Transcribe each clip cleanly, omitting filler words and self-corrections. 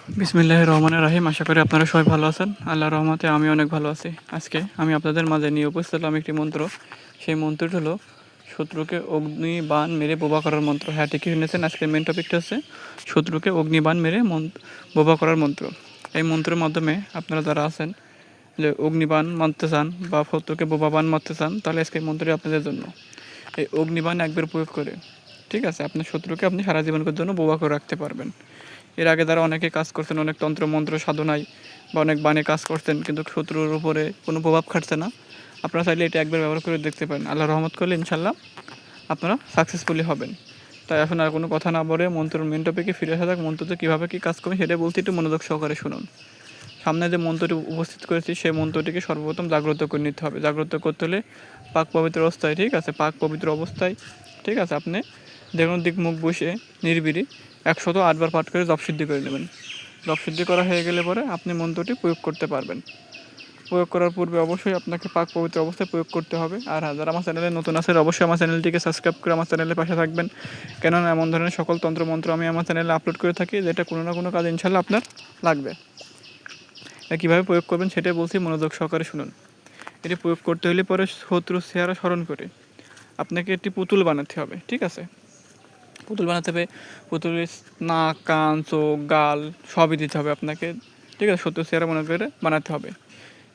বিসমিল্লাহির রহমানির রহিম। আশা করি আপনারা সবাই ভালো আছেন। আল্লাহর রহমতে আমি অনেক ভালো আছি। আজকে আমি আপনাদের মাঝে নিয়ে উপস্থিত হলাম একটি মন্ত্র। সেই মন্ত্রটি হলো শত্রুকে অগ্নিবাণ মেরে বোবা করার মন্ত্র। হ্যাঁ, ঠিকই শুনেছেন। আজকের মেন টপিকটা হচ্ছে শত্রুকে অগ্নিবাণ মেরে বোবা করার মন্ত্র। এই মন্ত্রের মাধ্যমে আপনারা যারা আছেন যে অগ্নিবাণ মারতে চান বা শত্রুকে বোবা বাণ মারতে চান, তাহলে আজকে এই মন্ত্রটি আপনাদের জন্য। এই অগ্নিবাণ একবার প্রয়োগ করে, ঠিক আছে, আপনার শত্রুকে আপনি সারা জীবনের জন্য বোবা করে রাখতে পারবেন। এর আগে যারা অনেকে কাজ করছেন, অনেক তন্ত্র মন্ত্র সাধনায় বা অনেক বানে কাজ করছেন, কিন্তু শত্রুর উপরে কোনো প্রভাব খাটছে না। আপনারা চাইলে এটা একবার ব্যবহার করে দেখতে পারেন। আল্লাহ রহমত করলে ইনশাল্লাহ আপনারা সাকসেসফুলি হবেন। তাই এখন আর কোনো কথা না বলে মন্ত্রের মেন টপিকে ফিরে আসা যাক। মন্ত্রতে কীভাবে কী কাজ করবে সেটা বলতে একটু মনোযোগ সহকারে শুনুন। সামনে যে মন্ত্রটি উপস্থিত করেছি সেই মন্ত্রটিকে সর্বপ্রথম জাগ্রত করে নিতে হবে। জাগ্রত করতে হলে পাক পবিত্র অবস্থায়, ঠিক আছে, পাক পবিত্র অবস্থায়, ঠিক আছে, আপনি যে কোনো দিক মুখ বসে নির্বিড়ি 108 বার পাঠ করে জপসিদ্ধি করে নেবেন। জপসিদ্ধি করা হয়ে গেলে পরে আপনি মন্ত্রটি প্রয়োগ করতে পারবেন। প্রয়োগ করার পূর্বে অবশ্যই আপনাকে পাক পবিত্র অবস্থায় প্রয়োগ করতে হবে। আর যারা আমার চ্যানেলে নতুন আছেন অবশ্যই আমার চ্যানেলটিকে সাবস্ক্রাইব করে আমার চ্যানেলের পাশে থাকবেন, কেননা এমন ধরনের সকল তন্ত্রমন্ত্র আমি আমার চ্যানেলে আপলোড করে থাকি, যেটা কোনো না কোনো কাজ ইনশাল্লাহ আপনার লাগবে। কীভাবে প্রয়োগ করবেন সেটাই বলছি, মনোযোগ সহকারে শুনুন। এটি প্রয়োগ করতে হলে পরে শত্রুর চেহারা স্মরণ করে আপনাকে একটি পুতুল বানাতে হবে, ঠিক আছে। পুতুল বানাতে হবে, পুতুলের নাক, কান, চোখ, গাল সবই দিতে হবে আপনাকে, ঠিক আছে। শত্রুর চেহারা মনে করে বানাতে হবে।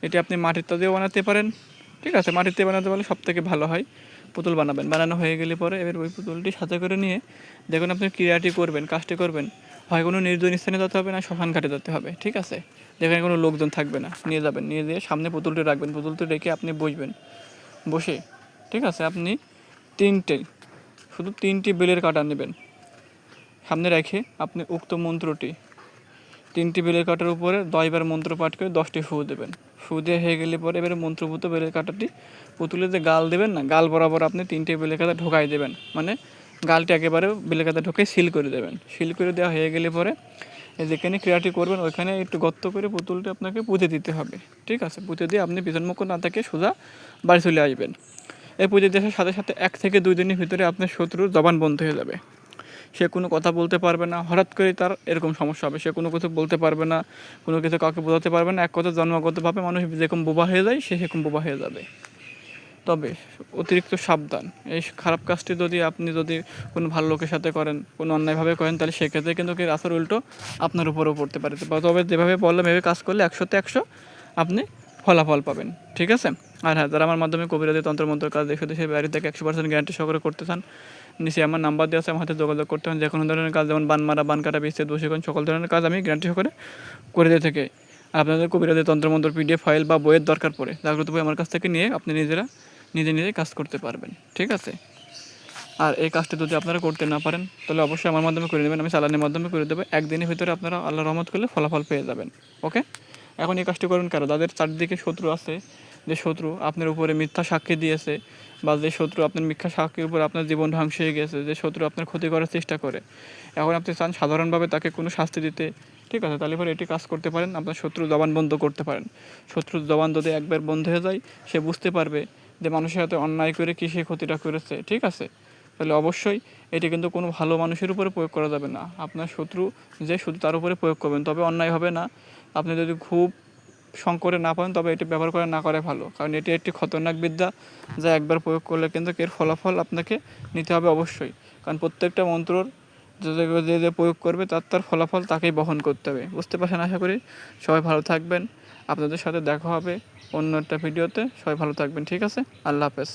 এটি আপনি মাটির তাদেও বানাতে পারেন, ঠিক আছে। মাটিতে বানাতে পারলে সব থেকে ভালো হয়। পুতুল বানাবেন, বানানো হয়ে গেলে পরে এবার ওই পুতুলটি সাথে করে নিয়ে দেখুন আপনি ক্রিয়াটি করবেন, কাজটি করবেন, হয় কোনো নির্জন স্থানে যেতে হবে না শ্মশান ঘাটে যেতে হবে, ঠিক আছে, যেখানে কোনো লোকজন থাকবে না। নিয়ে যাবেন, নিয়ে যেয়ে সামনে পুতুলটি রাখবেন, পুতুলটি রেখে আপনি বসবেন। বসে, ঠিক আছে, আপনি শুধু তিনটি বেলের কাঁটা নেবেন, সামনে রেখে আপনি উক্ত মন্ত্রটি 3টি বেলের কাঁটার উপরে 10 বার মন্ত্র পাঠ করে 10টি ফু দেবেন। ফু দিয়ে হয়ে গেলে পরে এবারে মন্ত্রভূত বেলের কাঁটাটি পুতুলে যে গাল দেবেন না, গাল বরাবর আপনি 3টে বেলের কাঁটা ঢোকাই দেবেন, মানে গালটি একেবারে বেলের কাঁটা ঢোকে সিল করে দেবেন। সিল করে দেওয়া হয়ে গেলে পরে যেখানে ক্রিয়াটি করবেন ওইখানে একটু গর্ত করে পুতুলটি আপনাকে পুঁতে দিতে হবে, ঠিক আছে। পুঁতে দিয়ে আপনি পিছনমুখ না থেকে সোজা বাড়ি চলে আসবেন। এই পুঁতে দেওয়ার সাথে সাথে 1 থেকে 2 দিনের ভিতরে আপনার শত্রুর জবান বন্ধ হয়ে যাবে। সে কোনো কথা বলতে পারবে না, হঠাৎ করে তার এরকম সমস্যা হবে, সে কোনো কিছু বলতে পারবে না, কোনো কিছু কাউকে বোঝাতে পারবে না। এক কথা, জন্মগতভাবে মানুষ যেরকম বোবা হয়ে যায় সে সেরকম বোবা হয়ে যাবে। তবে অতিরিক্ত সাবধান, এই খারাপ কাজটি যদি কোনো ভালো লোকের সাথে করেন, কোনো অন্যায়ভাবে করেন, তাহলে সেক্ষেত্রে কিন্তু এর আসর উল্টো আপনার উপরেও পড়তে পারে। তবে যেভাবে বললাম এভাবে কাজ করলে 100তে 100 আপনি ফলাফল পাবেন, ঠিক আছে। আর হ্যাঁ, যারা আমার মাধ্যমে কবিরাজি তন্ত্রমন্ত্র কাজ দেখে সে বাড়ি থেকে 100% গ্যারান্টি সহকারে করতে চান, নিচে আমার নাম্বার দেওয়া আছে, আমার হাতে যোগাযোগ করতে হবে। যে কোনো ধরনের কাজ, যেমন বান মারা, বান কাটা, বিচ্ছেদ, বশীকরণ, সকল ধরনের কাজ আমি গ্যারান্টি সহকারে করে দিয়ে থাকি। আপনাদের কবিরাজি তন্ত্রমন্ত্র PDF ফাইল বা বইয়ের দরকার পড়ে, জাগ্রত বই আমার কাছ থেকে নিয়ে আপনি নিজে কাজ করতে পারবেন, ঠিক আছে। আর এই কাজটি যদি আপনারা করতে না পারেন তাহলে অবশ্যই আমার মাধ্যমে করে নেবেন, আমি চালানের মাধ্যমে করে দেবো। একদিনের ভিতরে আপনারা আল্লাহ রহমত করলে ফলাফল পেয়ে যাবেন, ওকে। এখন এই কাজটি করুন কারো যাদের চারদিকে শত্রু আছে, যে শত্রু আপনার উপরে মিথ্যা সাক্ষী দিয়েছে, বা যে শত্রু আপনার মিথ্যা সাক্ষীর উপরে আপনার জীবন ধ্বংস হয়ে গেছে, যে শত্রু আপনার ক্ষতি করার চেষ্টা করে, এখন আপনি চান সাধারণভাবে তাকে কোনো শাস্তি দিতে, ঠিক আছে, তাহলে পরে এটি কাজ করতে পারেন। আপনার শত্রুর জবান বন্ধ করতে পারেন। শত্রুর জবান যদি একবার বন্ধ হয়ে যায়, সে বুঝতে পারবে যে মানুষের সাথে অন্যায় করে কী সে ক্ষতিটা করেছে, ঠিক আছে। তাহলে অবশ্যই এটি কিন্তু কোনো ভালো মানুষের উপরে প্রয়োগ করা যাবে না। আপনার শত্রু যে শুধু তার উপরে প্রয়োগ করবেন, তবে অন্যায় হবে না। আপনি যদি খুব সংকটে না পান তবে এটি ব্যবহার করে না করে ভালো, কারণ এটি একটি খতরনাক বিদ্যা, যা একবার প্রয়োগ করলে কিন্তু এর ফলাফল আপনাকে নিতে হবে অবশ্যই। কারণ প্রত্যেকটা মন্ত্রর যে প্রয়োগ করবে তার ফলাফল তাকেই বহন করতে হবে। বুঝতে পারছেন আশা করি। সবাই ভালো থাকবেন, আপনাদের সাথে দেখা হবে অন্য একটা ভিডিওতে। সবাই ভালো থাকবেন, ঠিক আছে। আল্লাহ হাফেজ।